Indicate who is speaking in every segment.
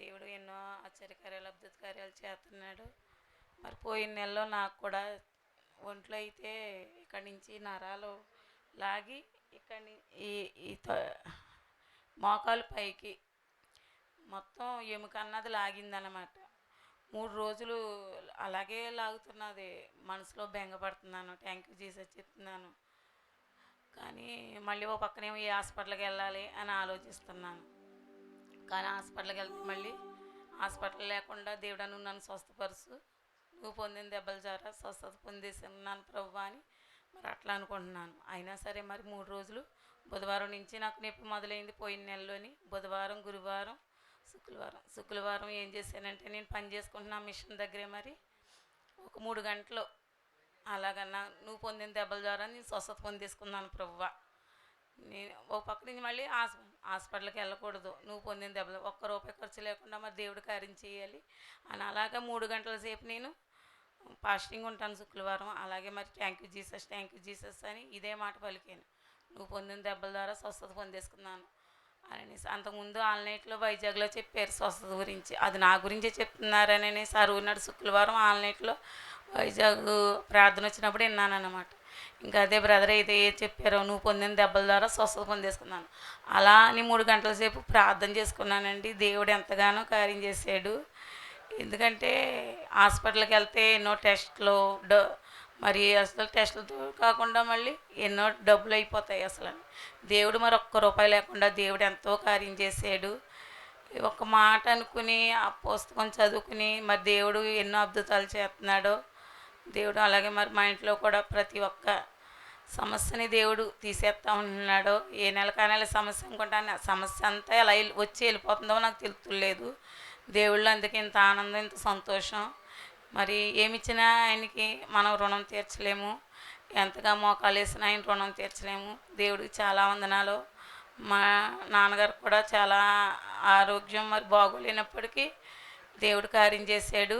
Speaker 1: దేవుడు ఎన్నో ఆశ్చర్యకార్యాలు అద్భుత కార్యాలు చేస్తున్నాడు. మరి పోయిన నెలలో నాకు కూడా ఒంట్లో అయితే ఇక్కడి నుంచి నరాలు లాగి ఇక్కడి ఈ ఈ మోకాలు పైకి మొత్తం ఎముక అన్నది లాగిందనమాట. 3 రోజులు అలాగే లాగుతున్నది. మనసులో బెంగపడుతున్నాను, థ్యాంక్ యూ జీసస్ చెప్తున్నాను. కానీ మళ్ళీ ఓ పక్కనేమో ఏ హాస్పిటల్కి వెళ్ళాలి అని ఆలోచిస్తున్నాను. కానీ హాస్పిటల్కి వెళ్తే మళ్ళీ హాస్పిటల్ లేకుండా దేవుడా నువ్వు నన్ను స్వస్థపరుచు, నువ్వు పొందిన దెబ్బల ద్వారా స్వస్థత పొందేస్తున్నాను ప్రభు అని మరి అట్లా అనుకుంటున్నాను. అయినా సరే మరి 3 రోజులు బుధవారం నుంచి నాకు నొప్పి మొదలైంది. పోయిన నెలలోని బుధవారం, గురువారం, శుక్రవారం ఏం చేశానంటే నేను పని చేసుకుంటున్నా మిషన్ దగ్గరే. మరి ఒక 3 గంటలు అలాగన్నా నువ్వు పొందిన దెబ్బల ద్వారా నేను స్వస్థత పొందేసుకున్నాను ప్రభువా. నేను ఒక పక్క నుంచి మళ్ళీ హాస్పిటల్కి వెళ్ళకూడదు, నువ్వు పొందిన దెబ్బలు ₹1 ఖర్చు లేకుండా మరి దేవుడు కార్యం చేయాలి అని అలాగా 3 గంటల సేపు నేను ఫాస్టింగ్ ఉంటాను శుక్రవారం. అలాగే మరి థ్యాంక్ యూ జీసస్ అని ఇదే మాట పలికాను. నువ్వు పొందిన దెబ్బల ద్వారా స్వస్థత పొందేసుకున్నాను అనేసి. అంతకుముందు ఆల్నైట్లో వైజాగ్లో చెప్పారు స్వస్థత గురించి, అది నా గురించే చెప్తున్నారని అనేసి అరుగున్నాడు. శుక్రవారం ఆల్నైట్లో వైజాగ్ ప్రార్థన వచ్చినప్పుడు విన్నాను అన్నమాట. ఇంకా అదే బ్రదర్ అయితే ఏ చెప్పారో నువ్వు పొందిన దెబ్బల ద్వారా స్వస్థత పొందేసుకున్నాను. అలా అని 3 గంటల సేపు ప్రార్థన చేసుకున్నానండి. దేవుడు ఎంతగానో కార్యం చేశాడు. ఎందుకంటే హాస్పిటల్కి వెళ్తే ఎన్నో టెస్ట్లు మరి అసలు టెస్టులతో కాకుండా మళ్ళీ ఎన్నో డబ్బులు అయిపోతాయి అసలు. దేవుడు మరి ₹1 లేకుండా దేవుడు ఎంతో కార్యం చేశాడు. ఒక మాట అనుకుని ఆ పుస్తకం చదువుకుని మరి దేవుడు ఎన్నో అద్భుతాలు చేస్తున్నాడో దేవుడు. అలాగే మరి మా ఇంట్లో కూడా ప్రతి ఒక్క సమస్యని దేవుడు తీసేస్తూ ఉంటున్నాడు. ఏ నెల సమస్య అనుకుంటాను, సమస్య అంతా ఎలా వచ్చి వెళ్ళిపోతుందో నాకు తెలుతులేదు. దేవుళ్ళు అందుకే ఇంత ఆనందం, ఇంత సంతోషం. మరి ఏమిచ్చినా ఆయనకి మనం రుణం తీర్చలేము. ఎంతగా మోకాలు వేసినా ఆయన రుణం తీర్చలేము. దేవుడికి చాలా వందనాలు. మా నాన్నగారు కూడా చాలా ఆరోగ్యం మరి బాగోలేనప్పటికీ దేవుడు కార్యం చేశాడు.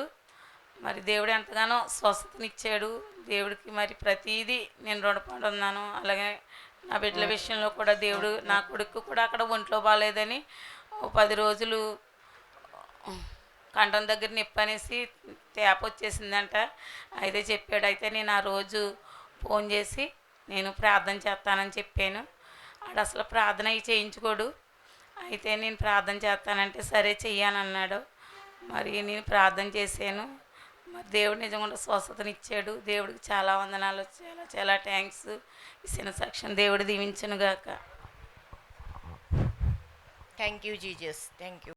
Speaker 1: మరి దేవుడు ఎంతగానో స్వస్థతనిచ్చాడు. దేవుడికి మరి ప్రతీదీ నేను రుణపడి ఉన్నాను. అలాగే నా బిడ్డల విషయంలో కూడా దేవుడు, నా కొడుకు కూడా అక్కడ ఒంట్లో బాగాలేదని 10 రోజులు కంఠం దగ్గర నొప్పి అనేసి తేప వచ్చేసిందంట. అయితే చెప్పాడు. అయితే నేను ఆ రోజు ఫోన్ చేసి నేను ప్రార్థన చేస్తానని చెప్పాను. ఆడు అసలు ప్రార్థన అవి చేయించుకోడు. అయితే నేను ప్రార్థన చేస్తానంటే సరే చెయ్యానన్నాడు. మరి నేను ప్రార్థన చేశాను. మరి దేవుడు నిజంగా స్వస్థతనిచ్చాడు. దేవుడికి చాలా వందనాలు, చాలా చాలా థ్యాంక్స్. ఈ చిన్న సాక్ష్యం దేవుడు దీవించును గాక.
Speaker 2: Thank you Jesus, thank you.